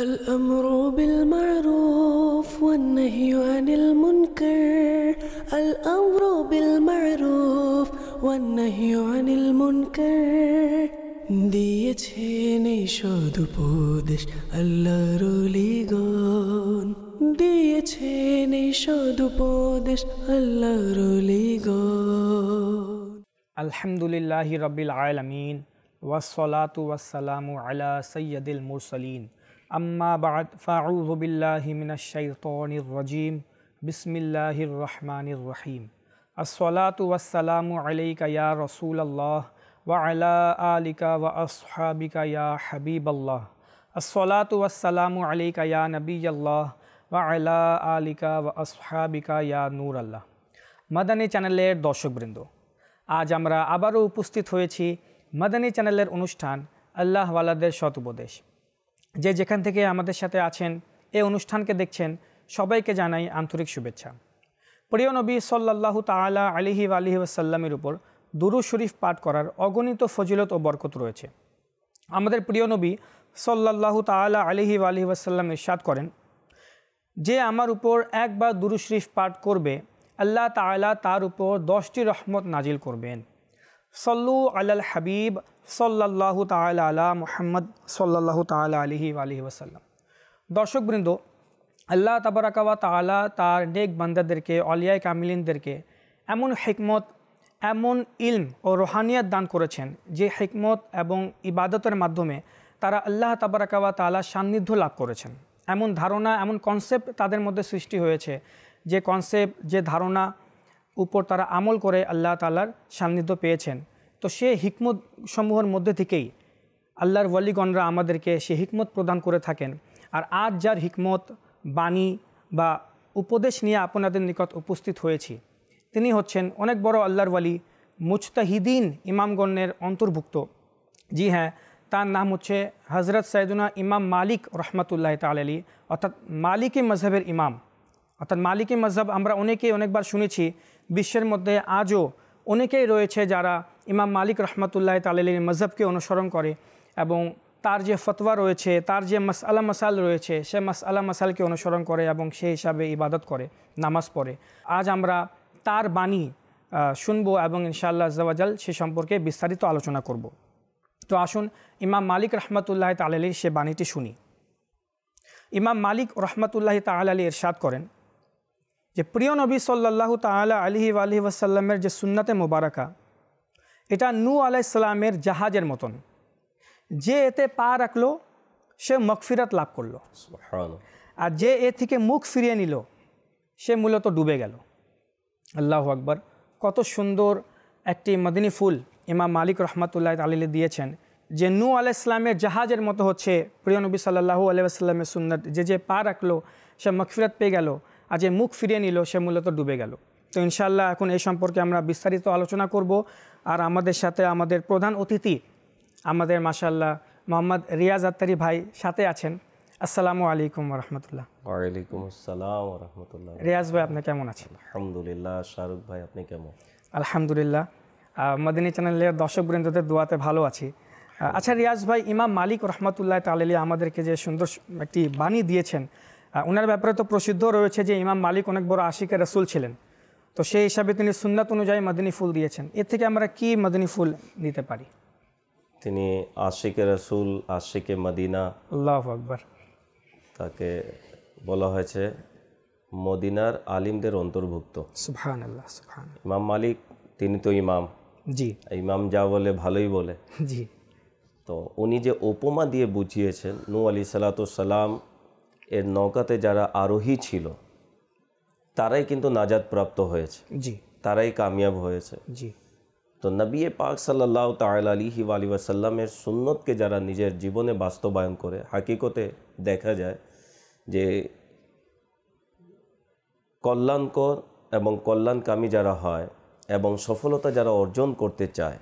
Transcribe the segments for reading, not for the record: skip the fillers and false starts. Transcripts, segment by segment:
الأمر بالمعروف والنهي عن المنكر الأمر بالمعروف والنهي عن المنكر দিয়েছেন এই সদুপদেশ আল্লাহর ওলিগণ দিয়েছেন এই সদুপদেশ আল্লাহর ওলিগণ আলহামদুলিল্লাহি রাব্বিল আলামিন ওয়াসসালাতু ওয়াসসালামু আলা সাইয়্যিদিল মুরসালিন আম্মা বা'দ ফাআউযু বিল্লাহি মিনাশ শাইতানির রাজীম বিসমিল্লাহির রহমানির রহিম আসসালাতু ওয়াসসালামু আলাইকা ইয়া রাসূলাল্লাহ ওয়া আলা আলিকা ওয়া আসহাবিকা ইয়া হাবিবাল্লাহ আসসালাতু ওয়াসসালামু আলাইকা ইয়া নবিয়াল্লাহ ওয়া আলা আলিকা ওয়া আসহাবিকা ইয়া নূরাল্লাহ। মাদানী চ্যানেলের দর্শকবৃন্দ, আজ আমরা আবারও উপস্থিত হয়েছি মাদানী চ্যানেলের অনুষ্ঠান আল্লাহওয়ালাদের সৎউপদেশ। যে যেখান থেকে আমাদের সাথে আছেন, এই অনুষ্ঠানকে দেখছেন, সবাইকে জানাই আন্তরিক শুভেচ্ছা। প্রিয় নবী সাল্লাল্লাহু তাআলা আলাইহি ওয়া আলিহি ওয়াসাল্লামের উপর দুরূদ শরীফ পাঠ করার অগণিত ফজিলত ও বরকত রয়েছে। আমাদের প্রিয় নবী সাল্লাল্লাহু তাআলা আলাইহি ওয়া আলিহি ওয়াসাল্লাম ইরশাদ করেন, যে আমার উপর একবার দুরূদ শরীফ পাঠ করবে, আল্লাহ তাআলা তার উপর 10টি রহমত নাজিল করবেন। সল্লু আলাল হাবিব সাল্লাল্লাহু তাআলা আলা মুহাম্মদ সাল্লাল্লাহু তাআলা আলাইহি ওয়া আলিহি ওয়াসাল্লাম। দর্শকবৃন্দ, আল্লাহ তাবারাকা ওয়া তাআলা তার নেক বান্দাদেরকে, অলিয়ায়ে কামিলিনদেরকে এমন হিকমত, এমন ইলম ও রুহানিয়াত দান করেছেন যে হিকমত এবং ইবাদতের মাধ্যমে তারা আল্লাহ তাবারাকা ওয়া তাআলার সান্নিধ্য লাভ করেছেন। এমন ধারণা, এমন কনসেপ্ট তাদের মধ্যে সৃষ্টি হয়েছে, যে কনসেপ্ট, যে ধারণা উপর তারা আমল করে আল্লাহ তাআলার সান্নিধ্য পেয়েছেন। তো সে হিকমত সমূহের মধ্যে থেকেই আল্লাহর ওয়ালিগণরা আমাদেরকে সে হিকমত প্রদান করে থাকেন। আর আজ যার হিকমত, বাণী বা উপদেশ নিয়ে আপনাদের নিকট উপস্থিত হয়েছি, তিনি হচ্ছেন অনেক বড় আল্লাহর ওয়ালি, মুজতাহিদিন ইমামগণের অন্তর্ভুক্ত। জি হ্যাঁ, তার নাম হচ্ছে হজরত সৈয়দুনা ইমাম মালিক রহমতুল্লাহ তাআলা আলাইহি, অর্থাৎ মালিকি মজহবের ইমাম। অর্থাৎ মালিকি মজহব আমরা অনেকেই অনেকবার শুনেছি, বিশ্বের মধ্যে আজও অনেকেই রয়েছে যারা ইমাম মালিক রহমতুল্লাহ তাআলা আলাইহির মজহবকে অনুসরণ করে এবং তার যে ফতোয়া রয়েছে, তার যে মাসআলা মাসাল রয়েছে, সে মাসআলা মাসালকে অনুসরণ করে এবং সেই হিসাবে ইবাদত করে, নামাজ পড়ে। আজ আমরা তার বাণী শুনবো এবং ইনশাআল্লাহ আজ্জা ওয়া জাল সে সম্পর্কে বিস্তারিত আলোচনা করব। তো আসুন ইমাম মালিক রহমতুল্লাহ তাআলা আলাইহির সে বাণীটি শুনি। ইমাম মালিক রহমতুল্লাহ তাআলা আলাইহি ইরশাদ করেন যে প্রিয় নবী সাল্লাল্লাহু তাআলা আলাইহি ওয়া আলিহি ওয়াসাল্লামের যে সুন্নাতে মোবারকা, এটা নূহ আলাইহিস সালামের জাহাজের মতন। যে এতে পা রাখলো সে মাগফিরাত লাভ করলো, সুবহানাল্লাহ। আর যে এ থেকে মুখ ফিরিয়ে নিল সে মূলত ডুবে গেল। আল্লাহু আকবার। কত সুন্দর একটি মদিনী ফুল ইমাম মালিক রহমতুল্লাহ তাআলা আলাইহি দিয়েছেন, যে নূহ আলাইহিস সালামের জাহাজের মতো হচ্ছে প্রিয় নবী সাল্লাল্লাহু আলাইহি ওয়াসাল্লামের সুন্নাত। যে পা রাখলো সে মাগফিরাত পেয়ে গেল, আর যে মুখ ফিরিয়ে নিল সে মূলত ডুবে গেল। তো ইনশাআল্লাহ এখন এই সম্পর্কে আমরা বিস্তারিত আলোচনা করব। আর আমাদের সাথে আমাদের প্রধান অতিথি, আমাদের মাশাআল্লাহ মোহাম্মদ রিয়াজ আত্তারি ভাই সাথে আছেন। আসসালামু আলাইকুম ওয়া রাহমাতুল্লাহ। ওয়া আলাইকুম আসসালাম ওয়া রাহমাতুল্লাহ। রিয়াজ ভাই, আপনি কেমন আছেন? আলহামদুলিল্লাহ। শাহরুখ ভাই, আপনি কেমন? আলহামদুলিল্লাহ, মাদানী চ্যানেলের দর্শকবৃন্দদের দোয়াতে ভালো আছি। আচ্ছা রিয়াজ ভাই, ইমাম মালিক রহমতুল্লাহ তাআলা আলাইহি আমাদেরকে যে সুন্দর একটি বাণী দিয়েছেন, ওনার ব্যাপারে তো প্রসিদ্ধ রয়েছে যে ইমাম মালিক অনেক বড় আশিকে রাসূল ছিলেন। তো সেই হিসাবে তিনি সুন্নাত অনুযায়ী মাদানী ফুল দিয়েছেন। এর থেকে আমরা কি মাদানী ফুল নিতে পারি? তিনি আশিকে রাসূল, আশিকে মদিনা। আল্লাহু আকবার। তাকে বলা হয়েছে মদিনার আলিমদের অন্তর্ভুক্ত। সুবহানাল্লাহ, সুবহানাল্লাহ। ইমাম মালিক তিনি তো ইমাম। জি। ইমাম যা বলে ভালোই বলে। জি। তো উনি যে উপমা দিয়ে বুঝিয়েছেন, নূহ আলাইহিস সালাম এর নৌকাতে যারা আরোহী ছিল তারাই কিন্তু নাজাত প্রাপ্ত হয়েছে। জি। তারাই কামিয়াব হয়েছে। জি। তো নবী পাক সাল্লাল্লাহু তাআলা আলাইহি ওয়া আলিহি ওয়াসাল্লামের সুন্নতকে যারা নিজের জীবনে বাস্তবায়ন করে, হাকিকতে দেখা যায় যে কল্যাণকর এবং কল্যাণকামী যারা হয় এবং সফলতা যারা অর্জন করতে চায়,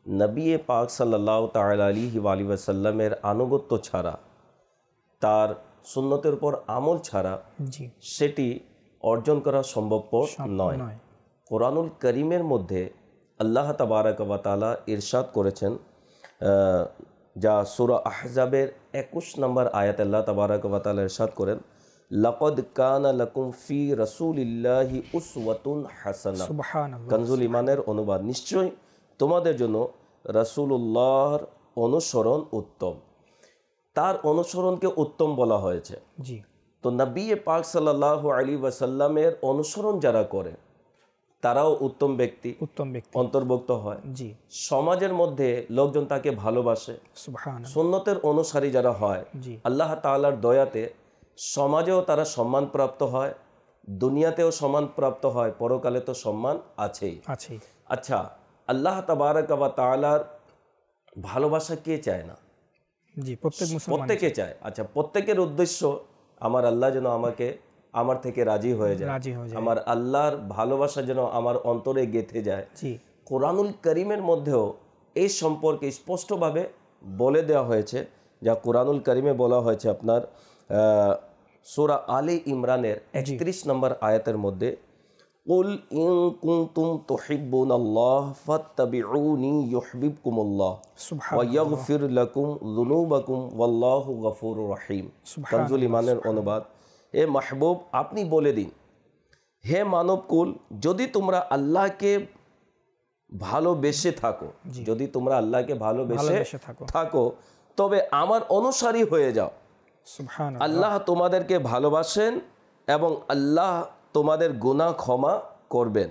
নবী পাক সাল্লাল্লাহু তাআলা আলাইহি ওয়া আলিহি ওয়াসাল্লামের আনুগত্য ছাড়া, তার সুন্নতের উপর আমল ছাড়া সেটি অর্জন করা সম্ভবপর নয়। কোরআনুল কারীমের মধ্যে আল্লাহ তাবারাক ওয়া তাআলা ইরশাদ করেছেন যা সূরা আহজাবের 21 নম্বর আয়াতে আল্লাহ তাবারাক ওয়া তাআলা ইরশাদ করেন, লাকাদ কানা লাকুম ফি রাসূলিল্লাহি উসওয়াতুন হাসানাহ। সুবহানাল্লাহ। কানজুল ইমানের অনুবাদ, নিশ্চয়ই তোমাদের জন্য রাসূলুল্লাহর অনুসরণ উত্তম। তার অনুসরণকে উত্তম বলা হয়েছে। জি। তো নবী পাক সাল্লাল্লাহু আলাইহি ওয়াসাল্লামের অনুসরণ যারা করে তারাও উত্তম ব্যক্তি, উত্তম ব্যক্তি অন্তর্ভুক্ত হয়। জি। সমাজের মধ্যে লোকজন তাকে ভালোবাসে। সুবহানাল্লাহ। সুন্নতের অনুসারী যারা হয়, জি। আল্লাহ তাআলার দয়াতে সমাজেও তারা সম্মানপ্রাপ্ত হয়, দুনিয়াতেও সম্মানপ্রাপ্ত হয়, পরকালে তো সম্মান আছেই। আচ্ছা, আল্লাহ তাবারাক ওয়া তাআলার ভালোবাসা কে চায় না? জি, প্রত্যেকে চায়। আচ্ছা, প্রত্যেকের উদ্দেশ্য আমার আল্লাহ যেন আমার থেকে রাজি হয়ে যায়, আমার আল্লাহর ভালোবাসা যেন আমার অন্তরে গেঁথে যায়। কোরআনুল কারীমের মধ্যেও এই সম্পর্কে স্পষ্টভাবে বলে দেওয়া হয়েছে, যা কোরআনুল কারীমে বলা হয়েছে আপনার সূরা আলে ইমরানের 31 নম্বর আয়াতের মধ্যে, কুল ইন কুনতুম তুহিব্বুনাল্লাহ ফাত্তাবিউনি ইউহিব্বুকুমুল্লাহ ওয়া ইয়াগফির লাকুম যুনুবাকুম ওয়াল্লাহু গফুরুর রহিম। কানজুল ইমানের অনুবাদ, এ মাহবুব আপনি বলে দিন, হে মানবকুল, যদি তোমরা আল্লাহকে ভালোবেসে থাকো, যদি তোমরা আল্লাহকে ভালোবেসে থাকো তবে আমার অনুসারী হয়ে যাও। আল্লাহ তোমাদেরকে ভালোবাসেন এবং আল্লাহ তোমাদের গুনাহ ক্ষমা করবেন,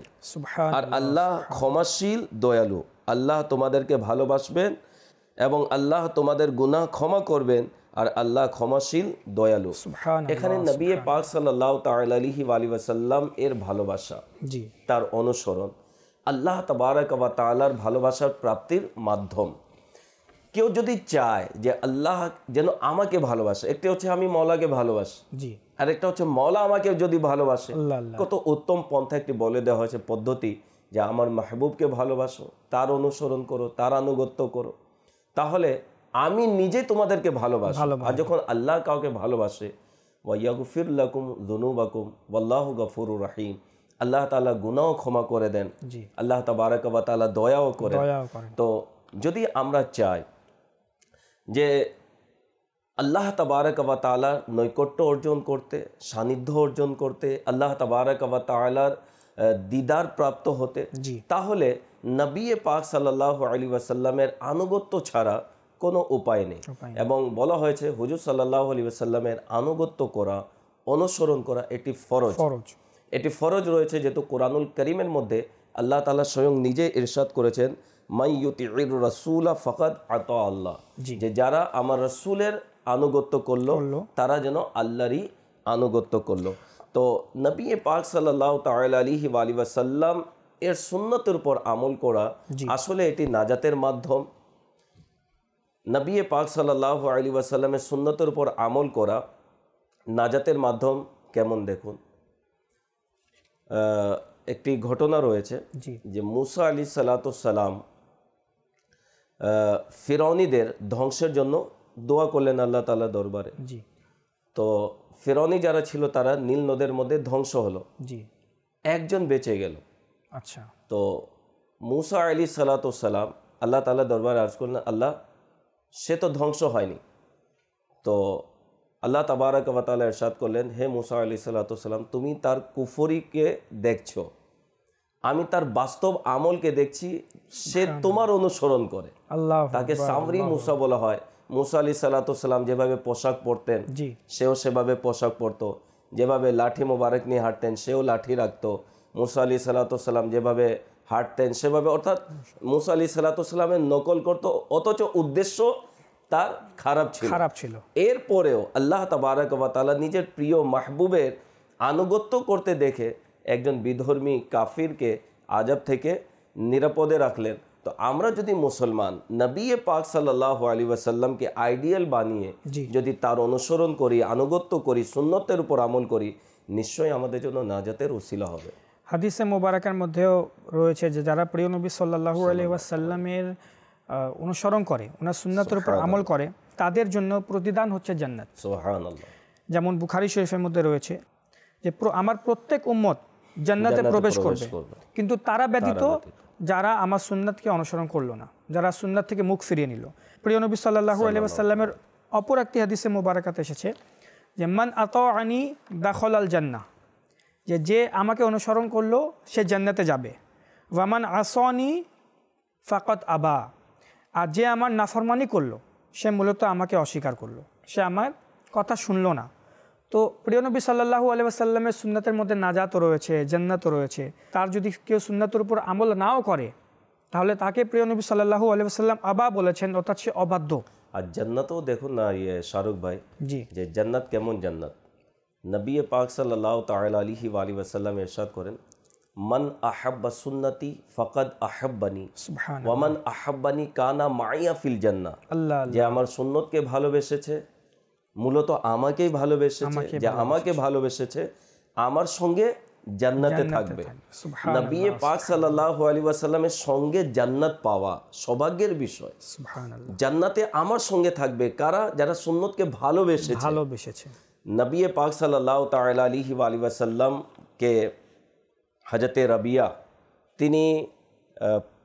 আর আল্লাহ ক্ষমাশীল দয়ালু। আল্লাহ তোমাদেরকে ভালোবাসবেন এবং আল্লাহ তোমাদের গুনাহ ক্ষমা করবেন, আর আল্লাহ ক্ষমাশীল দয়ালু। এখানে নবী পাক সাল্লাল্লাহু তাআলা আলাইহি ওয়া সাল্লাম এর ভালোবাসা, তার অনুসরণ আল্লাহ তাবারাক ওয়া তাআলার ভালোবাসার প্রাপ্তির মাধ্যম। কেউ যদি চায় যে আল্লাহ যেন আমাকে ভালোবাসে, একটা হচ্ছে আমি মওলাকে ভালোবাসি, আর একটা হচ্ছে মওলা আমাকে যদি ভালোবাসে, কত উত্তম পন্থা একটি বলে দেওয়া হয়েছে পদ্ধতি, যে আমার মাহবুবকে ভালোবাসো, তার অনুসরণ করো, তার আনুগত্য করো, তাহলে আমি নিজে তোমাদেরকে ভালোবাসি। আর যখন আল্লাহ কাউকে ভালোবাসে, ওয়া ইয়াগফির লাকুম যুনুবাকুম ওয়াল্লাহু গফুরুর রহিম, আল্লাহ তাআলা গুনাহ ক্ষমা করে দেন, আল্লাহ তাবারাক ওয়া তাআলা দয়াও করেন। তো যদি আমরা চাই যে আল্লাহ তাবারাক ওয়া তাআলার নৈকট্য অর্জন করতে, সান্নিধ্য অর্জন করতে, আল্লাহ তাবারাক ওয়া তাআলার দিদার প্রাপ্ত হতে, তাহলে নবী পাক সাল্লাল্লাহু আলাইহি ওয়াসাল্লামের আনুগত্য ছাড়া কোনো উপায় নেই। এবং বলা হয়েছে হুজুর সাল্লাল্লাহু আলাইহি ওয়াসাল্লামের আনুগত্য করা, অনুসরণ করা একটি ফরজ। এটি ফরজ রয়েছে, যেহেতু কোরআনুল কারীমের মধ্যে আল্লাহ তাআলা স্বয়ং নিজে ইরশাদ করেছেন, মাই ইউতিউর রাসূলা ফাকাদ আতা আল্লাহ, যে যারা আমার রাসূলের আনুগত্য করলো তারা যেন আল্লাহরই আনুগত্য করলো। তো নবী পাক সাল্লাল্লাহু তাআলা আলাইহি ওয়া সাল্লাম এর সুন্নতের উপর আমল করা আসলে এটি নাজাতের মাধ্যম। নবী পাক সাল্লাল্লাহু আলাইহি ওয়া সাল্লামের সুন্নতের উপর আমল করা নাজাতের মাধ্যম কেমন দেখুন। একটি ঘটনা রয়েছে যে মুসা আলাইহিস সালাতু সালাম ফিরৌনীদের ধ্বংসের জন্য দোয়া করলেন আল্লাহ তাআলার দরবারে। তো ফিরৌনী যারা ছিল তারা নীল নদের মধ্যে ধ্বংস হলো, একজন বেঁচে গেল। আচ্ছা, তো মুসা আলাইহিস সালাতু সালাম আল্লাহ তাআলার দরবারে আরজ করলেন, আল্লাহ সে তো ধ্বংস হয়নি। তো আল্লাহ তাবারাক ওয়া তাআলা ইরশাদ করলেন, হে মুসা আলাইহিস সালাতু সালাম, তুমি তার কুফরিকে দেখছো, আমি তার বাস্তব আমলকে দেখছি, সে তোমার অনুসরণ করে। তাকে সামরি মুসা বলা হয়। মুসা আলাইহিস সালাতু সালাম যেভাবে পোশাক পরতেন সেও সেভাবে পোশাক পরতো, যেভাবে লাঠি মোবারক নিয়ে হাঁটতেন সেও লাঠি রাখতো, মুসা আলাইহিস সালাতু সালাম যেভাবে হাঁটতেন সেভাবে, অর্থাৎ মুসা আলাইহিস সালাতু সালামের নকল করতো, অথচ উদ্দেশ্য তার খারাপ ছিল। এরপরেও আল্লাহ তাবারাক ওয়া তাআলা নিজের প্রিয় মাহবুবের আনুগত্য করতে দেখে একজন বিধর্মী কাফিরকে আযাব থেকে নিরাপদে রাখলেন। তো আমরা যদি মুসলমান নবী পাক সাল্লাল্লাহু আলাইহি ওয়াসাল্লামকে আইডিয়াল বানিয়ে যদি তার অনুসরণ করি, আনুগত্য করি, সুন্নতের উপর আমল করি, নিশ্চয়ই আমাদের জন্য নাজাতের উসিলা হবে। হাদিসে মোবারকের মধ্যেও রয়েছে যে যারা প্রিয় নবী সাল্লাল্লাহু আলাইহি ওয়াসাল্লামের অনুসরণ করে, ওনার সুন্নতের উপর আমল করে, তাদের জন্য প্রতিদান হচ্ছে জান্নাত। সুবহানাল্লাহ। যেমন বুখারী শরীফের মধ্যে রয়েছে যে আমার প্রত্যেক উম্মত জান্নাতে প্রবেশ করবে, কিন্তু তারা ব্যতীত যারা আমার সুন্নাতকে অনুসরণ করলো না। যারা সুন্নাত থেকে মুখ ফিরিয়ে নিল। প্রিয় নবী সাল্লাল্লাহু আলাইহি ওয়াসাল্লামের অপর একটি হাদিসে মোবারকাত এসেছে যে মান আতাআনি দাখালাল জান্নাহ, যে আমাকে অনুসরণ করলো সে জান্নাতে যাবে। ওয়ামান আসানি ফাকাত আবা, আর যে আমার নাফরমানি করলো সে মূলত আমাকে অস্বীকার করলো, সে আমার কথা শুনলো না। তো প্রিয় নবী সাল্লাল্লাহু আলাইহি ওয়াসাল্লামের সুন্নাতের মধ্যে নাজাতও রয়েছে, জান্নাতও রয়েছে। তার যদি কেউ সুন্নাতের উপর আমল নাও করে তাহলে তাকে প্রিয় নবী সাল্লাল্লাহু আলাইহি ওয়াসাল্লাম আবা বলেছেন, অর্থাৎ সে অবাধ্য। আর জান্নাতও দেখুন না শাহরুখ ভাই, জি, যে জান্নাত কেমন জান্নাত। নবী পাক সাল্লাল্লাহু তাআলা আলাইহি ওয়াসাল্লাম ইরশাদ করেন, মান আহাব্বা সুন্নতি ফাকাদ আহাব্বানি ওয়া মান আহাব্বানি কানা মাইয়া ফিল জান্নাহ। আল্লাহ, যে আমার সুন্নতকে ভালোবেসেছে মূলত আমাকেই ভালোবেসেছে, যে আমাকে ভালোবেসেছে আমার সঙ্গে জান্নাতে থাকবে। নবী পাক সাল্লাল্লাহু আলাইহি ওয়াসাল্লামের সঙ্গে জান্নাত পাওয়া সৌভাগ্যের বিষয়। সুবহানাল্লাহ, জান্নাতে আমার সঙ্গে থাকবে কারা? যারা সুন্নতকে ভালোবেসেছে। নবী পাক সাল্লাল্লাহু তাআলা আলাইহি ওয়াসাল্লাম কে হযরতে রাবিয়া তিনি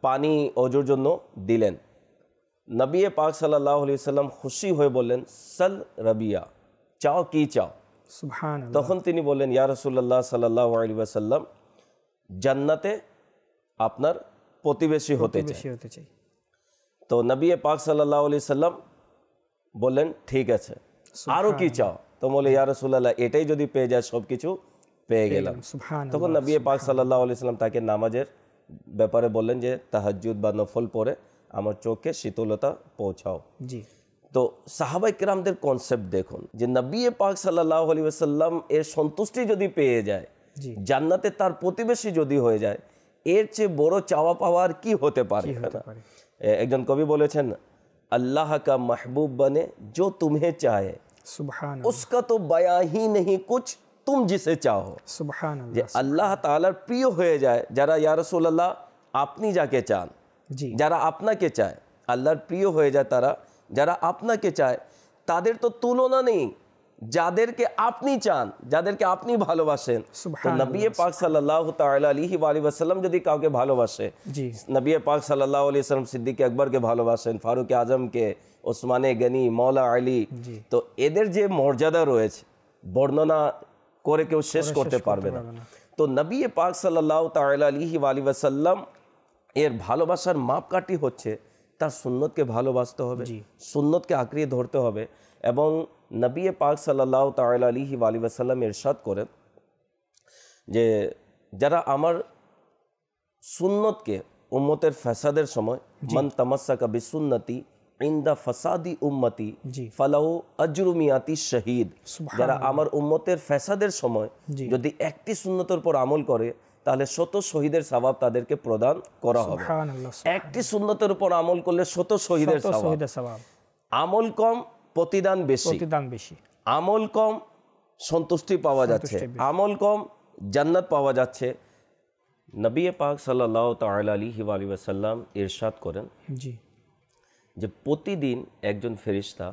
পানি ওজুর জন্য দিলেন। নবী পাক সাল্লাল্লাহু আলাইহি ওয়াসাল্লাম খুশি হয়ে বললেন, সাল রাবিয়া, চাও কি চাও? সুবহানাল্লাহ। তখন তিনি বললেন, ইয়া রাসূলুল্লাহ সাল্লাল্লাহু আলাইহি ওয়াসাল্লাম, জান্নাতে আপনার প্রতিবেশী হতে চাই। তো নবী পাক সাল্লাল্লাহু আলাইহি ওয়াসাল্লাম বললেন, ঠিক আছে, আরো কি চাও? তো বলে, ইয়া রাসূলুল্লাহ, এটাই যদি পেয়ে যায় সব কিছু পেয়ে গেলাম। তখন নবী পাক সাল্লাল্লাহু আলাইহি ওয়াসাল্লাম তাকে নামাজের ব্যাপারে বললেন যে তাহাজ্জুদ বা নফল পড়ে আমার চোখে শীতলতা পৌঁছাও। জি। তো সাহাবায়ে কেরামদের কনসেপ্ট দেখুন, যে নবী পাক সাল্লাল্লাহু আলাইহি ওয়াসাল্লাম এর সন্তুষ্টি যদি পেয়ে যায়, জান্নাতে তার প্রতিবেশী যদি হয়ে যায়, এর চেয়ে বড় চাওয়া পাওয়ার কি হতে পারে? একজন কবি বলেছেন, अल्लाह का महबूब बने जो तुम्हें चाहे, उसका तो बयां ही नहीं कुछ तुम जिसे चाहो। যে আল্লাহ তাআলার প্রিয় হয়ে যায় যারা, ইয়া রাসূলুল্লাহ আপনি যাকে চান, যারা আপনাকে চায়, আল্লাহর প্রিয় হয়ে যায় তারা যারা আপনাকে চায়, তাদের তো তুলনা নেই। যাদেরকে আপনি চান, যাদেরকে আপনি ভালোবাসেন, তো নবী পাক সাল্লাল্লাহু তাআলা আলাইহি ওয়াসাল্লাম যদি কাউকে ভালোবাসে, নবী পাক সাল্লাল্লাহু আলাইহি ওয়াসাল্লাম সিদ্দিক আকবরকে ভালোবাসেন, ফারুক আজমকে, ওসমানে গনি, মৌলা আলী, তো এদের যে মর্যাদা রয়েছে বর্ণনা করে কেউ শেষ করতে পারবে না। তো নবী পাক সাল্লাল্লাহু তাআলা আলাইহি ওয়াসাল্লাম এর ভালোবাসার মাপকাঠি হচ্ছে তার সুন্নতকে ভালোবাসতে হবে, সুন্নতকে আঁকড়িয়ে ধরতে হবে। এবং নবী পাক সাল্লাল্লাহু তাআলা আলাইহি ওয়াসাল্লাম ইরশাদ করেন যে যারা আমার সুন্নতকে উম্মতের ফাসাদের সময়, মান তামাসসাকা বিসুন্নতি ইনদা ফাসাদি উম্মতি ফালাহু আজরু মিয়াতি শহীদ। যারা আমার উম্মতের ফাসাদের সময় যদি একটি সুন্নতের উপর আমল করে তাহলে 100 শহীদের সওয়াব তাদেরকে প্রদান করা হবে। একটি সুন্নতের উপর আমল করলে 100 শহীদের সওয়াব। আমল কম, প্রতিদান বেশি। আমল কম, সন্তুষ্টি পাওয়া যাচ্ছে। আমল কম, জান্নাত পাওয়া যাচ্ছে। নবী পাক সাল্লাল্লাহু তাআলা আলাইহি ওয়াসাল্লাম ইরশাদ করেন যে প্রতিদিন একজন ফেরেশতা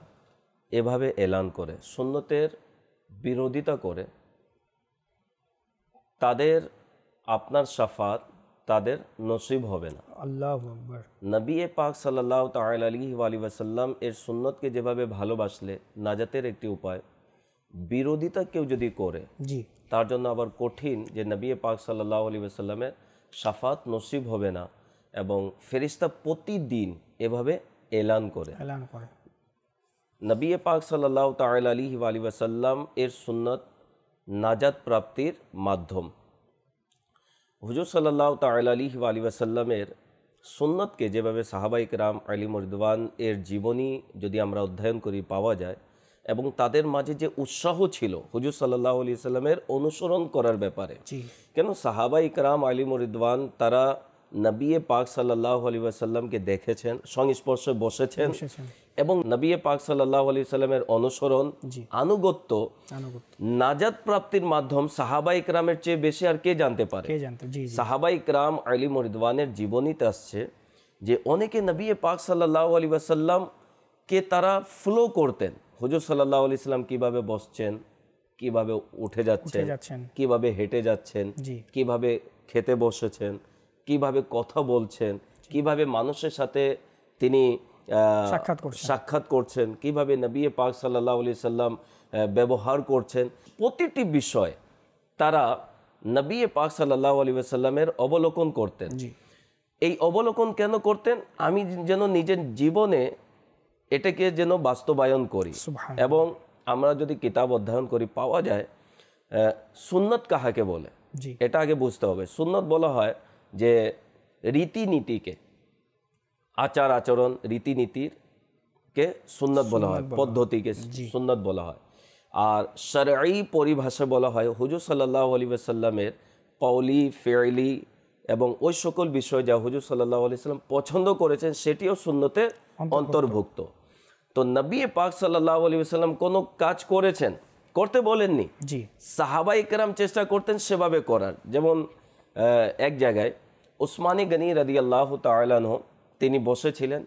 এভাবে এলান করে, সুন্নতের বিরোধিতা করে, তাদের আপনার শাফাত তাদের নসিব হবে না। আল্লাহু আকবার। নবী পাক সাল্লাল্লাহু তাআলা আলাইহি ওয়াসাল্লাম এর সুন্নতকে যেভাবে ভালোবাসলে নাজাতের একটি উপায়, বিরোধিতা কেউ যদি করে তার জন্য আবার কঠিন, যে নবী পাক সাল্লাল্লাহু আলাইহি ওয়াসাল্লামের শাফাত নসিব হবে না। এবং ফেরেশতা প্রতিদিন এভাবে এলান করে। নবী পাক সাল্লাল্লাহু তাআলা আলাইহি ওয়াসাল্লাম এর সুন্নত নাজাত প্রাপ্তির মাধ্যম। হুজুর সাল্লাল্লাহু তাআলা আলাইহি ওয়াসাল্লামের সুন্নতকে যেভাবে সাহাবায়ে কেরাম আলিম রিদওয়ান এর জীবনী যদি আমরা অধ্যয়ন করি পাওয়া যায়, এবং তাদের মাঝে যে উৎসাহ ছিল হুজুর সাল্লাল্লাহু আলাইহি ওয়াসাল্লামের অনুসরণ করার ব্যাপারে। কেন সাহাবায়ে কেরাম আলিম রিদওয়ান তারা নবী পাক সাল্লাল্লাহু আলাইহি ওয়াসাল্লামকে দেখেছেন, সংস্পর্শে বসেছেন, এবং নবী পাক সাল্লাল্লাহু আলাইহি ওয়াসাল্লামের অনুসরণ, আনুগত্য নাজাত প্রাপ্তির মাধ্যম সাহাবায়ে কেরামের চেয়ে বেশি আর কে জানতে পারে? সাহাবায়ে কেরাম আলিম রিদওয়ানের জীবনীতে আসছে যে অনেকে নবী পাক সাল্লাল্লাহু আলাইহি ওয়াসাল্লাম কে তারা ফলো করতেন। হুজুর সাল্লাল্লাহু আলাইহি ওয়াসাল্লাম কিভাবে বসছেন, কিভাবে উঠে যাচ্ছেন, কিভাবে হেঁটে যাচ্ছেন, কিভাবে খেতে বসেছেন, কিভাবে কথা বলছেন, কিভাবে মানুষের সাথে তিনি সাক্ষাৎ করছেন, কিভাবে নবী পাক সাল্লাল্লাহু আলাইহি সাল্লাম ব্যবহার করছেন, প্রতিটি বিষয় তারা নবী পাক সাল্লাল্লাহু আলাইহি ওয়াসাল্লামের অবলোকন করতেন। এই অবলোকন কেন করতেন? আমি যেন নিজের জীবনে এটাকে যেন বাস্তবায়ন করি। এবং আমরা যদি কিতাব অধ্যয়ন করি পাওয়া যায় সুন্নত কাহাকে বলে, এটা আগে বুঝতে হবে। সুন্নত বলা হয় যে রীতিনীতিকে, আচার আচরণ রীতিনীতিকে সুন্নত বলা হয়, পদ্ধতিকে সুন্নত বলা হয়। আর শরঈ পরিভাষা বলা হয় হুজুর সাল্লাল্লাহু আলাইহি ওয়াসাল্লামের কওলি, ফি'লি এবং ওই সকল বিষয় যা হুজুর সাল্লাল্লাহু আলাইহি ওয়াসাল্লাম পছন্দ করেছেন সেটিও সুন্নতের অন্তর্ভুক্ত। তো নবী পাক সাল্লাল্লাহু আলাইহি ওয়াসাল্লাম কোনো কাজ করেছেন, করতে বলেননি, সাহাবায়ে কেরাম চেষ্টা করতেন সেভাবে করার। যেমন এক জায়গায় উসমানী গনি রাদিয়াল্লাহু তাআলা আনহু তিনি বসেছিলেন,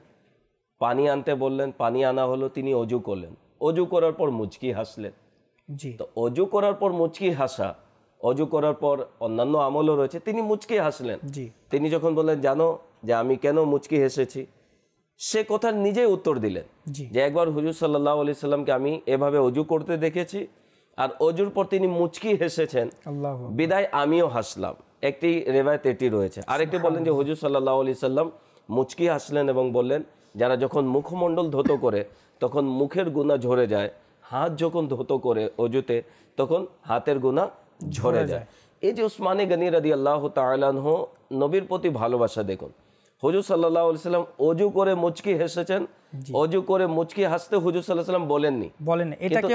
পানি আনতে বললেন, পানি আনা হলো, তিনি অজু করলেন, অজু করার পর মুচকি হাসলেন। তো অজু করার পর মুচকি হাসা, অজু করার পর অন্যান্য আমলও রয়েছে, তিনি মুচকি হাসলেন। তিনি যখন বললেন জানো যে আমি কেন মুচকি হেসেছি, সে কথার নিজেই উত্তর দিলেন যে একবার হুজুর সাল্লাল্লাহু আলাইহি সাল্লামকে আমি এভাবে অজু করতে দেখেছি, আর অজুর পর তিনি মুচকি হেসেছেন, বিদায় আমিও হাসলাম। একটি রিওয়ায়াত এটি রয়েছে। আরেকটি বলেন যে হুজুর সাল্লাল্লাহু আলাইহি সাল্লাম মুচকি হাসলেন এবং বললেন যারা যখন মুখমণ্ডল ধৌত করে তখন মুখের গুনাহ ঝরে যায়, হাত যখন ধৌত করে অজুতে তখন হাতের গুনাহ ঝরে যায়। এই যে উসমানী গনি রাদিয়াল্লাহু তাআলা আনহু নবীর প্রতি ভালোবাসা দেখুন। হুজুর সাল্লাল্লাহু আলাইহি সাল্লাম অজু করে মুচকি হেসেছেন, অজু করে মুচকি হাসতে হুজুর সাল্লাল্লাহু আলাইহি সাল্লাম বলেননি, এটাকে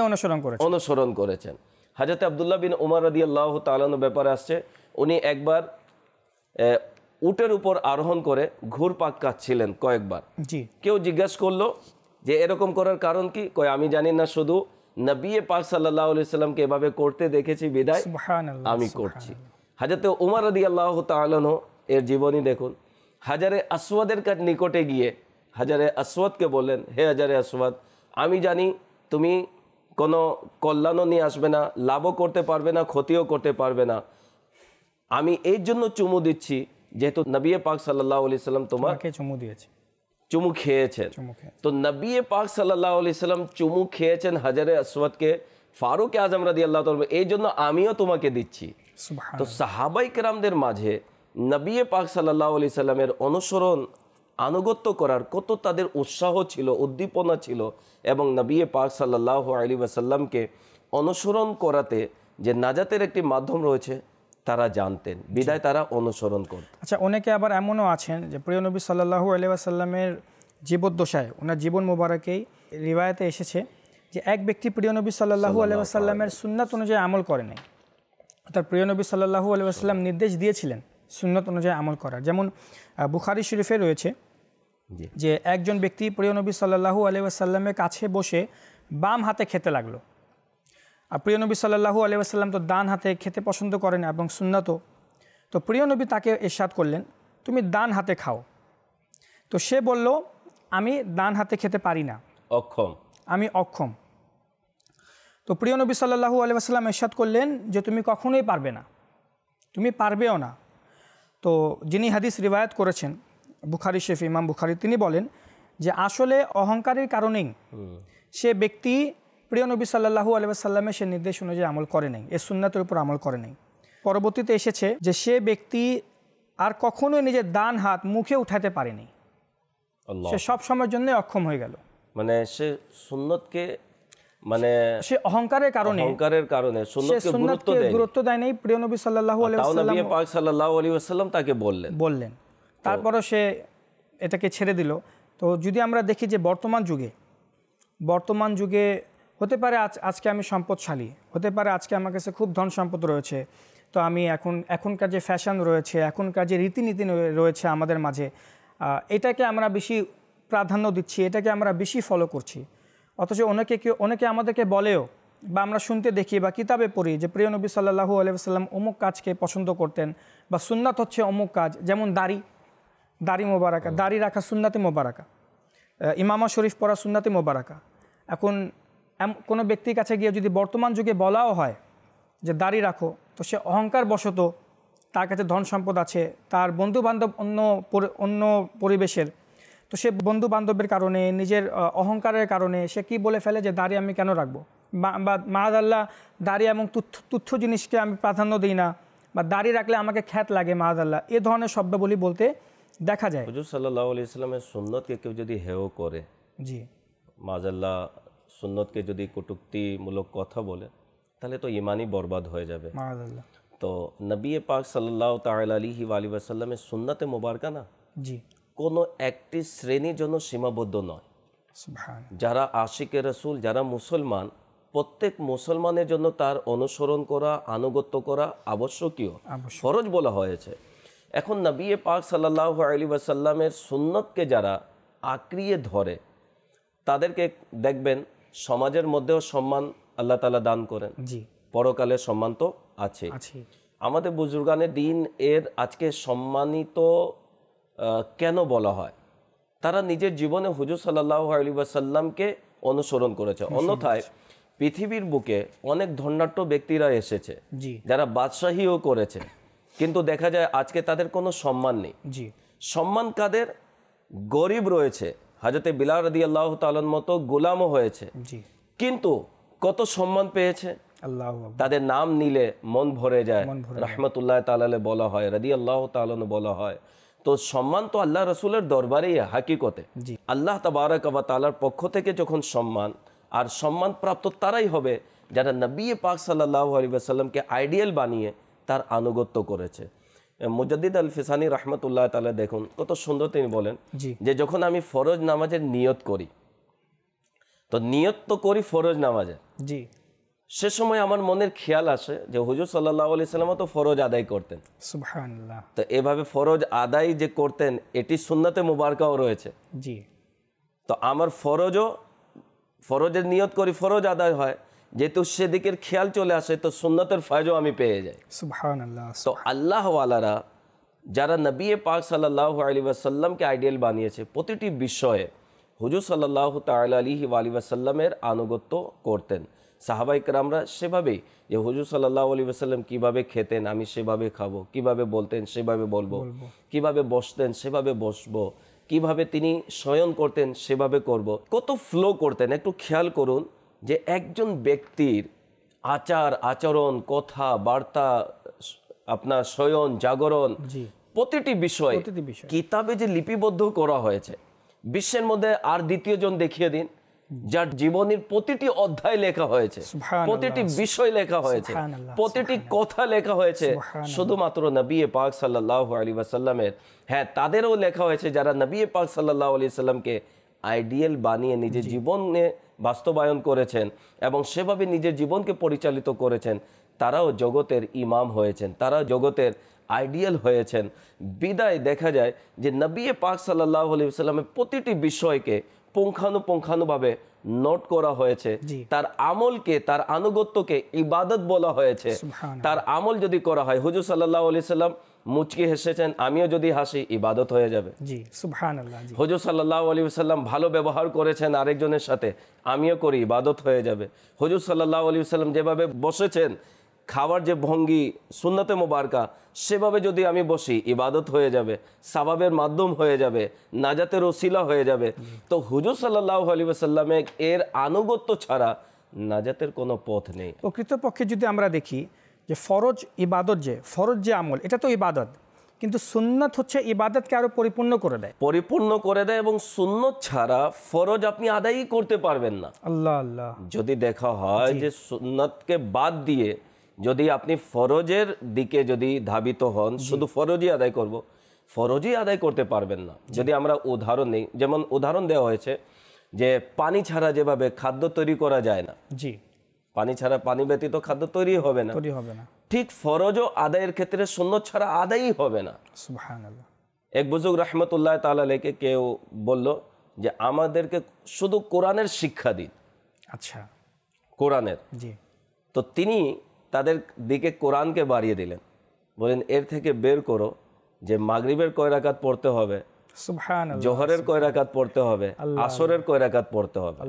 অনুসরণ করেছেন। হযরত আব্দুল্লাহ বিন উমর রাদিয়াল্লাহু তাআলা আনহু ব্যাপারে আসছে, উনি একবার উটের উপর আরোহণ করে ঘুরপাক কাটছিলেন কয়েকবার। কেউ জিজ্ঞাসা করলো যে এরকম করার কারণ কি? কয় আমি জানি না, শুধু নবী পাক সাল্লাল্লাহু আলাইহি সাল্লামকে এভাবে করতে দেখেছি বিদায় আমি করছি। হযরত উমর রাদিয়াল্লাহু তাআলা আনহু এর জীবনী দেখুন। হাজারে আসওয়াদের নিকটে গিয়ে হাজারে আসওয়াদকে বললেন, হে হাজারে আসওয়াদ, আমি জানি তুমি কোনো কল্যাণও নিয়ে আসবে না, লাভও করতে পারবে না, ক্ষতিও করতে পারবে না, আমি এই জন্য চুমু দিচ্ছি যেহেতু নবী পাক সাল্লাল্লাহু আলাইহি সাল্লাম তোমাকে চুমু খেয়েছেন। তো নবী পাক সাল্লাল্লাহু আলাইহি সাল্লাম চুমু খেয়েছেন হাজারে আসওয়াদকে, ফারুক আজম রাদিয়াল্লাহু তাআলা, এই জন্য আমিও তোমাকে দিচ্ছি। তো সাহাবায়ে কেরামদের মাঝে নবী পাক সাল্লাল্লাহু আলাইহি সাল্লামের অনুসরণ, আনুগত্য করার কত তাদের উৎসাহ ছিল, উদ্দীপনা ছিল, এবং নবী পাক সাল্লাল্লাহু আলাইহি ওয়াসাল্লামকে অনুসরণ করাতে যে নাজাতের একটি মাধ্যম রয়েছে তারা জানতেন, বিদায় তারা অনুসরণ করতেন। আচ্ছা, অনেকে আবার এমনও আছেন যে প্রিয় নবী সাল্লাল্লাহু আলাইহি ওয়াসাল্লামের জীবদ্দশায়, ওনার জীবন মোবারকেই রিওয়ায়াতে এসেছে যে এক ব্যক্তি প্রিয় নবী সাল্লাল্লাহু আলাইহি ওয়াসাল্লামের সুন্নাত অনুযায়ী আমল করে নাই। তার প্রিয় নবী সাল্লাল্লাহু আলাইহি ওয়াসাল্লাম নির্দেশ দিয়েছিলেন সুন্নাত অনুযায়ী আমল করার। যেমন বুখারী শরীফে রয়েছে যে একজন ব্যক্তি প্রিয় নবী সাল্লাল্লাহু আলাইহি ওয়াসাল্লামের কাছে বসে বাম হাতে খেতে লাগলো। আর প্রিয় নবী সাল্লাল্লাহু আলাইহি ওয়াসাল্লাম তো ডান হাতে খেতে পছন্দ করেন এবং সুন্নাতও। তো প্রিয় নবী তাকে ইরশাদ করলেন, তুমি ডান হাতে খাও। তো সে বলল, আমি ডান হাতে খেতে পারি না, আমি অক্ষম। তো প্রিয় নবী সাল্লাল্লাহু আলাইহি ওয়াসাল্লাম ইরশাদ করলেন যে তুমি কখনোই পারবে না, তুমি পারবেও না। তো যিনি হাদিস রিওয়ায়াত করেছেন বুখারী শরীফ, ইমাম বুখারী, তিনি বলেন যে আসলে অহংকারের কারণেই সে ব্যক্তি প্রিয় নবী সাল্লাল্লাহু আলাইহি ওয়াসাল্লামের সে নির্দেশ অনুযায়ী আমল করে নাই, এ সুন্নাতের উপর আমল করে নাই। পরবর্তীতে এসেছে যে সে ব্যক্তি আর কখনোই নিজের ডান হাত মুখে উঠাতে পারেনি, সে সব সময়ের জন্য অক্ষম হয়ে গেল। মানে সে সুন্নতকে সে অহংকারের কারণে সুন্নতকে গুরুত্ব দেয় নাই। প্রিয় নবী সাল্লাল্লাহু আলাইহি ওয়াসাল্লাম তাকে বললেন, তারপরও সে এটাকে ছেড়ে দিল। তো যদি আমরা দেখি যে বর্তমান যুগে হতে পারে আজকে আমি সম্পদশালী, হতে পারে আজকে আমার কাছে খুব ধন সম্পদ রয়েছে, তো আমি এখনকার যে ফ্যাশন রয়েছে, এখনকার যে রীতিনীতি রয়েছে আমাদের মাঝে, এটাকে আমরা বেশি প্রাধান্য দিচ্ছি, এটাকে আমরা বেশি ফলো করছি। অথচ অনেকে আমাদেরকে বলেও বা আমরা শুনতে দেখি বা কিতাবে পড়ি যে প্রিয় নবী সাল্লাল্লাহু আলাইহি ওয়াসাল্লাম অমুক কাজকে পছন্দ করতেন, বা সুন্নাত হচ্ছে অমুক কাজ, যেমন দাড়ি মোবারকা, দাড়ি রাখা সুন্নাতে মোবারকা, ইমামা শরীফ পড়া সুন্নাতে মোবারকা। এখন কোনো ব্যক্তির কাছে গিয়ে যদি বর্তমান যুগে বলাও হয় যে দাড়ি রাখো, তো সে অহংকার বশত, তার কাছে ধন সম্পদ আছে, তার বন্ধুবান্ধব অন্য পরিবেশের, তো সে বন্ধু বান্ধবের কারণে, নিজের অহংকারের কারণে সে কি বলে ফেলে যে দাড়ি আমি কেন রাখবো, বা মাআযাল্লাহ দাড়ি এবং তুচ্ছ জিনিসকে আমি প্রাধান্য দিই না, বা দাড়ি রাখলে আমাকে খ্যাত লাগে মাআযাল্লাহ, এ ধরনের শব্দাবলী বলতে দেখা যায়। হুজুর সাল্লাল্লাহু আলাইহি ওয়াসাল্লামের সুন্নতকে কেউ যদি হেয় করে, জি, মাআযাল্লাহ সুন্নতকে যদি কটূক্তিমূলক কথা বলে, তাহলে তো ইমানই বরবাদ হয়ে যাবে। মাআযাল্লাহ। তো নবী পাক সাল্লাল্লাহু তাআলা আলাইহি ওয়া সাল্লামের সুন্নতে মোবারকা না জি, কোনো একটি শ্রেণীর জন্য সীমাবদ্ধ নয়। সুবহানাল্লাহ। যারা আশিকে রাসূল, যারা মুসলমান, প্রত্যেক মুসলমানের জন্য তার অনুসরণ করা, আনুগত্য করা আবশ্যকীয়, ফরজ বলা হয়েছে। এখন নবী পাক সাল্লাল্লাহু আলাইহি ওয়াসাল্লামের সুন্নতকে যারা আঁকড়িয়ে ধরে, তাদেরকে দেখবেন সমাজের মধ্যেও সম্মান আল্লাহ তাআলা দান করেন, জি, পরকালের সম্মান তো আছে। আমাদের বুজুর্গানে দিন এর আজকে সম্মানিত কেন বলা হয়? তারা নিজের জীবনে হুজুর সাল্লাল্লাহু আলাইহি ওয়াসাল্লামকে অনুসরণ করেছে। অন্যথায় পৃথিবীর বুকে অনেক ধন্যাঢ্য ব্যক্তিরা এসেছে, যারা বাদশাহীও করেছে, কিন্তু দেখা যায় আজকে তাদের কোনো সম্মান নেই। সম্মান কাদের? গরিব রয়েছে, হযরতে বিলাল রাদিয়াল্লাহু তাআলার মতো গোলামও হয়েছে, কিন্তু কত সম্মান পেয়েছে। তাদের নাম নিলে মন ভরে যায়, রাহমাতুল্লাহ তাআলা বলা হয়, রাদিয়াল্লাহু তাআলা বলা হয়। তো সম্মান তো আল্লাহ রাসূলের দরবারেই হাকিকতে আল্লাহ তাবারক ওয়া তাআলার পক্ষ থেকে যখন সম্মান, আর সম্মান প্রাপ্ত তারাই হবে যারা নবী পাক সাল্লাল্লাহু আলাইহি ওয়াসাল্লামকে আইডিয়াল বানিয়ে তার আনুগত্য করেছে। মুজাদ্দিদ আল ফিসানি রাহমাতুল্লাহ তাআলা দেখুন কত সুন্দর তিনি বলেন যে যখন আমি ফরজ নামাজের নিয়ত করি, তো নিয়ত তো করি ফরজ নামাজের, সে সময় আমার মনের খেয়াল আসে যে হুজুর সাল্লাল্লাহু আলাইহি সাল্লাম তো ফরজ আদায় করতেন, সুবহানাল্লাহ। তো এভাবে ফরজ আদায় যে করতেন এটি সুন্নতে মুবারকাও রয়েছে। তো আমার ফরজের নিয়ত করি, ফরজ আদায় হয়, যেহেতু সেদিকের খেয়াল চলে আসে, তো সুন্নতের ফয়জও আমি পেয়ে যাই, সুবহানাল্লাহ। তো আল্লাহ ওয়ালারা যারা নবী পাক সাল্লাল্লাহু আলাইহি ওয়াসাল্লামকে আইডিয়াল বানিয়েছে, প্রতিটি বিষয়ে হুজুর সাল্লাল্লাহু তাআলা আলাইহি ওয়াসাল্লামের আনুগত্য করতেন। সাহাবায়ে কেরামরা সেভাবেই, যে হুজুর সাল্লাল্লাহু আলাইহি ওয়াসাল্লাম কিভাবে খেতেন আমি সেভাবে খাবো, কিভাবে বলতেন সেভাবে বলবো, কিভাবে বসতেন সেভাবে বসবো, কিভাবে তিনি শয়ন করতেন সেভাবে করব। কত ফ্লো করতেন, একটু খেয়াল করুন যে একজন ব্যক্তির আচার আচরণ, কথা বার্তা, আপনার শয়ন জাগরণ, প্রতিটি বিষয় কিতাবে যে লিপিবদ্ধ করা হয়েছে, বিশ্বের মধ্যে আর দ্বিতীয়জন দেখিয়ে দিন যার জীবনের প্রতিটি অধ্যায় লেখা হয়েছে, প্রতিটি বিষয় লেখা হয়েছে, প্রতিটি কথা লেখা হয়েছে শুধুমাত্র নবী পাক সাল্লাল্লাহু আলাইহি ওয়াসাল্লামের। হ্যাঁ, তাদেরও লেখা হয়েছে যারা নবী পাক সাল্লাল্লাহু আলাইহি সাল্লামকে আইডিয়াল বানিয়ে নিজের জীবনে বাস্তবায়ন করেছেন এবং সেভাবে নিজের জীবনকে পরিচালিত করেছেন, তারাও জগতের ইমাম হয়েছেন, তারা জগতের আইডিয়াল হয়েছেন। বিদায় দেখা যায় যে নবী পাক সাল্লাল্লাহু আলাইহি ওয়াসাল্লামের প্রতিটি বিষয়কে পুঙ্খানুপুঙ্খানুভাবে নোট করা হয়েছে, তার আমলকে, তার আনুগত্যকে ইবাদত বলা হয়েছে। তার আমল যদি করা হয়, হুজুর সাল্লাল্লাহু আলাইহি সাল্লাম মুচকি হেসেছেন, আমিও যদি হাসি ইবাদত হয়ে যাবে, সুবহানাল্লাহ। হুজুর সাল্লাল্লাহু আলাইহি ওয়াসাল্লাম ভালো ব্যবহার করেছেন আরেকজনের সাথে, আমিও করি, ইবাদত হয়ে যাবে। হুজুর সাল্লাল্লাহু আলাইহি ওয়াসাল্লাম যেভাবে বসেছেন, খাবার যে ভঙ্গি সুন্নতে মুবারকা, সেভাবে যদি আমি বসি ইবাদত হয়ে যাবে, সাবাবের মাধ্যম হয়ে যাবে, নাজাতের ওসিলা হয়ে যাবে। তো হুজুর সাল্লাল্লাহু আলাইহি ওয়াসাল্লামের এর আনুগত্য ছাড়া নাজাতের কোনো পথ নেই। প্রকৃতপক্ষে যদি আমরা দেখি যে ফরজ ইবাদত, যে ফরজ যে আমল, এটা তো ইবাদত, কিন্তু সুন্নত হচ্ছে ইবাদতকে আরো পরিপূর্ণ করে দেয়, পরিপূর্ণ করে দেয়। এবং সুন্নত ছাড়া ফরজ আপনি আদায়ই করতে পারবেন না। আল্লাহ আল্লাহ। যদি দেখা হয় যে সুন্নতকে বাদ দিয়ে যদি আপনি ফরজের দিকে যদি ধাবিত হন, শুধু ফরজই আদায় করব, ফরজই আদায় করতে পারবেন না। যদি আমরা উদাহরণ নেই, যেমন উদাহরণ দেওয়া হয়েছে যে পানি ছাড়া যেভাবে খাদ্য তৈরি করা যায় না, পানি ছাড়া, পানি ব্যতীত খাদ্য তৈরি হবে না, ঠিক ফরজও আদায়ের ক্ষেত্রে সুন্নত ছাড়া আদায়ই হবে না। সুবহানাল্লাহ। এক বুজুর্গ রাহমাতুল্লাহ তাআলা আলাইহি কেউ বলল যে আমাদেরকে শুধু কোরআনের শিক্ষা দিন। আচ্ছা, কোরআনের। তো তিনি তাদের দিকে কোরআনকে বাড়িয়ে দিলেন, বলেন এর থেকে বের করো যে মাগরিবের কয় রাকাত পড়তে হবে, সুবহানাল্লাহ, জোহরের কয় রাকাত পড়তে হবে, আসরের কয় রাকাত পড়তে হবে,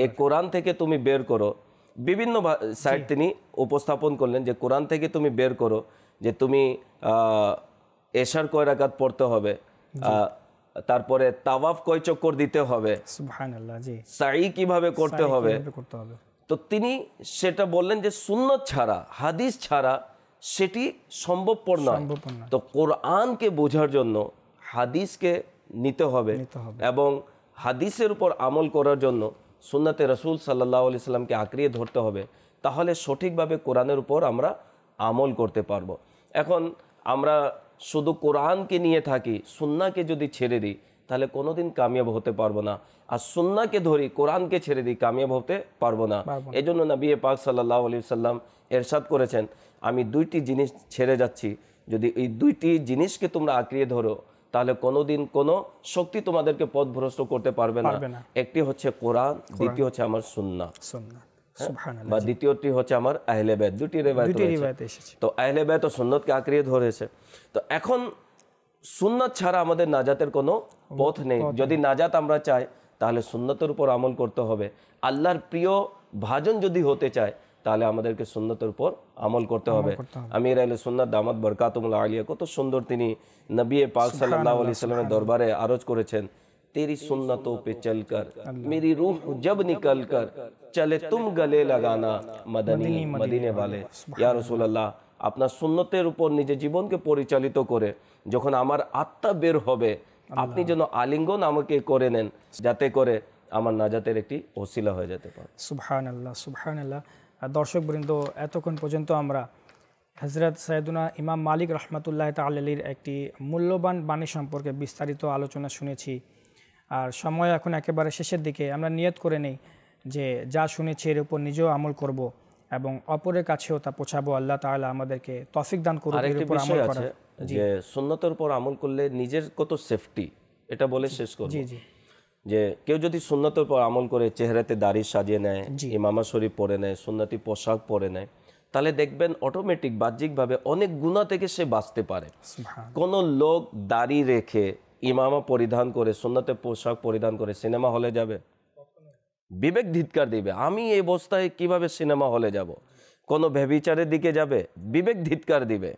এই কোরআন থেকে তুমি বের করো। বিভিন্ন সাইড তিনি উপস্থাপন করলেন যে কোরআন থেকে তুমি বের করো যে তুমি এশার কয় রাকাত পড়তে হবে, তারপরে তাওয়াফ কয় চক্কর দিতে হবে, সুবহানাল্লাহ, জি, সাই কিভাবে করতে হবে। করতে হবে। তো তিনি সেটা বললেন যে সুন্নত ছাড়া, হাদিস ছাড়া সেটি সম্ভবপর নয়। তো কোরআনকে বোঝার জন্য হাদিসকে নিতে হবে এবং হাদিসের উপর আমল করার জন্য সুন্নতে রাসূল সাল্লাল্লাহু আলাইহি সাল্লামকে আঁকড়িয়ে ধরতে হবে। তাহলে সঠিকভাবে কোরআনের উপর আমরা আমল করতে পারবো। এখন আমরা শুধু কোরআনকে নিয়ে থাকি, সুন্নাহকে যদি ছেড়ে দিই তাহলে কোনোদিন কামিয়াব হতে পারবো না। আর সুন্নাহকে ধরি, কোরআনকে ছেড়ে দিই, কামিয়াব হতে পারবো না। এই জন্য নবী পাক সাল্লাল্লাহু আলাইহি সাল্লাম এরশাদ করেছেন, আমি দুইটি জিনিস ছেড়ে যাচ্ছি, যদি এই দুইটি জিনিসকে তোমরা আঁকড়িয়ে ধরো তাহলে কোনোদিন কোনো শক্তি তোমাদেরকে পথভ্রষ্ট করতে পারবে না। একটি হচ্ছে কোরআন, দ্বিতীয় হচ্ছে আমার সুন্নাহ, বা দ্বিতীয়টি হচ্ছে আমার আহলে বাইত। দুটি রিওয়ায়াত এসেছে। তো আহলে বাইত ও সুন্নতকে আঁকড়িয়ে ধরেছে। তো এখন সুন্নাত ছাড়া আমাদের নাজাতের কোনো পথ নেই। যদি নাজাত আমরা চাই তাহলে সুন্নতের উপর আমল করতে হবে। আল্লাহর প্রিয় ভাজন যদি হতে চায় তাহলে আমাদেরকে সুন্নতের উপর আমল করতে হবে। আমির আহলে সুন্নাত দামাত বরকাতুহুল আলিয়া কত সুন্দর তিনি নবী পাক সাল্লাল্লাহু আলাইহি সাল্লামের দরবারে আরজ করেছেন, तेरी सुन्नतों पे चलकर मेरी रूह जब निकल कर चले तुम गले लगाना मदनी मदीने वाले। या रसूल अल्लाह, আপনার সুন্নতের উপর নিজের জীবনকে পরিচালিত করে যখন আমার আত্মা বের হবে, আপনি যেন আলিঙ্গন আমাকে করে নেন, যাতে করে আমার নাজাতের একটি ওসিলা হয়ে যেতে পারে। সুবহানাল্লাহ, সুবহানাল্লাহ। দর্শকবৃন্দ, এতক্ষণ পর্যন্ত আমরা হযরত সাইয়েদুনা ইমাম মালিক রহমাতুল্লাহ তাআলা আলাইহির একটি মূল্যবান বাণী সম্পর্কে বিস্তারিত আলোচনা শুনেছি। আর সময় এখন একেবারে শেষের দিকে। আমরা নিয়ত করে নেই যে যা শুনেছি এর উপর নিজেও আমল করব এবং অপরের কাছেও তা পৌঁছাবো। আল্লাহ তাআলা আমাদেরকে তৌফিক দান করুন এর উপর আমল করার। যে সুন্নতের উপর আমল করলে নিজের কত সেফটি, এটা বলে শেষ করব। জি জি। যে কেউ যদি সুন্নতের উপর আমল করে চেহারাতে দাড়ি সাজিয়ে নেয়, ইমামা শরীফ পরে নেয়, সুন্নতি পোশাক পরে নেয়, তাহলে দেখবেন অটোমেটিক বাহ্যিকভাবে অনেক গুনাহ থেকে সে বাঁচতে পারে। কোন লোক দাড়ি রেখে ইমামা পরিধান করে সুন্নতে পোশাক পরিধান করে সিনেমা হলে যাবে? বিবেক ধিক্কার দিবে, আমি এই অবস্থায় কিভাবে সিনেমা হলে যাব। কোন ব্যভিচারের দিকে যাবে, বিবেক ধিক্কার দিবে।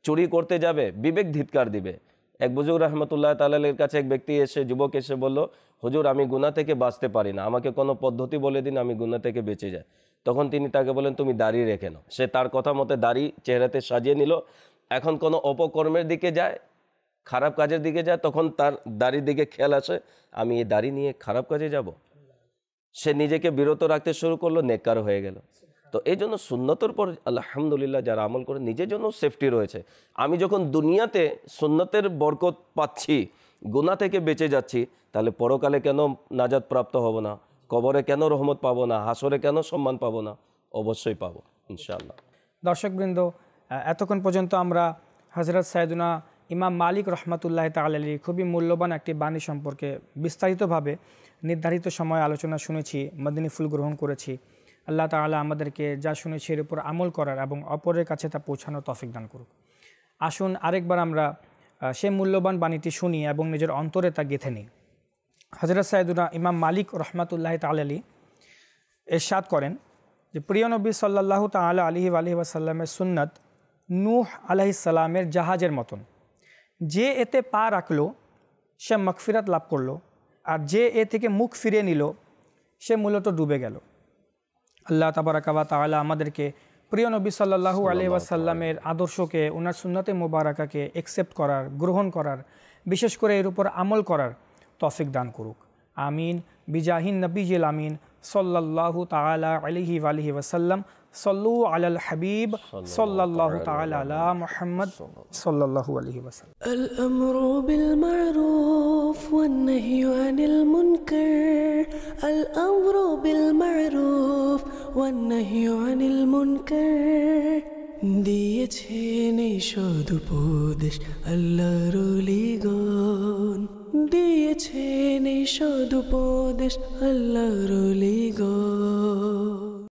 চুরি করতে যাবে, বিবেক ধিক্কার দিবে। এক বুজুর্গ রহমতুল্লাহ তাআলার কাছে এক ব্যক্তি এসে, যুবক এসে বলল, হুজুর আমি গুনাহ থেকে বাঁচতে পারি না, আমাকে কোনো পদ্ধতি বলে দিন আমি গুনাহ থেকে বেঁচে যাই। তখন তিনি তাকে বলেন, তুমি দাড়ি রেখে নাও। সে তার কথা মতে দাড়ি চেহারাতে সাজিয়ে নিল। এখন কোনো অপকর্মের দিকে যায়, খারাপ কাজের দিকে যায়, তখন তার দাড়ির দিকে খেয়াল আসে, আমি এই দাড়ি নিয়ে খারাপ কাজে যাব। সে নিজেকে বিরত রাখতে শুরু করলো, নেককার হয়ে গেল। তো এই জন্য সুন্নতের পর আলহামদুলিল্লাহ যারা আমল করে নিজের জন্য সেফটি রয়েছে। আমি যখন দুনিয়াতে সুন্নতের বরকত পাচ্ছি, গুনাহ থেকে বেঁচে যাচ্ছি, তাহলে পরকালে কেন নাজাত প্রাপ্ত হব না? কবরে কেন রহমত পাবো না? হাসরে কেন সম্মান পাবো না? অবশ্যই পাবো ইনশাআল্লাহ। দর্শকবৃন্দ, এতক্ষণ পর্যন্ত আমরা হযরত সাইয়েদুনা ইমাম মালিক রহমাতুল্লাহ তাআলা আলাইহির খুবই মূল্যবান একটি বাণী সম্পর্কে বিস্তারিতভাবে নির্ধারিত সময় আলোচনা শুনেছি, মদিনী ফুল গ্রহণ করেছি। আল্লাহ তাআলা আমাদেরকে যা শুনেছি এর উপর আমল করার এবং অপরের কাছে তা পৌঁছানোর তৌফিক দান করুক। আসুন আরেকবার আমরা সেই মূল্যবান বাণীটি শুনি এবং নিজের অন্তরে তা গেঁথে নিই। হযরত সাইয়েদুনা ইমাম মালিক রহমাতুল্লাহ তাআলা আলাইহি ইরশাদ করেন যে প্রিয় নবী সাল্লাল্লাহু তাআলা আলাইহি ওয়াসাল্লামের সুন্নাত নূহ আলাইহিস সালামের জাহাজের মতন। যে এতে পা রাখলো সে মাগফিরাত লাভ করলো, আর যে এ থেকে মুখ ফিরিয়ে নিল সে মূলত ডুবে গেল। আল্লাহ তাবারাকা ওয়া তাআলা আমাদেরকে প্রিয় নবী সাল্লাল্লাহু আলাইহি ওয়াসাল্লামের আদর্শকে, ওনার সুন্নতে মুবারাকাকে অ্যাকসেপ্ট করার, গ্রহণ করার, বিশেষ করে এর উপর আমল করার তৌফিক দান করুক। আমিন বিজাহিন নবীজিল আমিন সাল্লাল্লাহু তাআলা আলাইহি ওয়া আলিহি ওয়াসাল্লাম। সল্লু আলাল হাবিব সাল্লাল্লাহু তাআলা আলা মুহাম্মদ সাল্লাল্লাহু আলাইহি ওয়াসাল্লাম। আল আমরু বিল মারুফ ওয়ান নাহয়ু আনিল মুনকার, আল আমরু বিল মারুফ ওয়ান নাহয়ু আনিল মুনকার। দিয়েছেন এই সদুপদেশ আল্লাহর ওলিগণ, দিয়েছেন এই সদুপদেশ আল্লাহর ওলিগণ।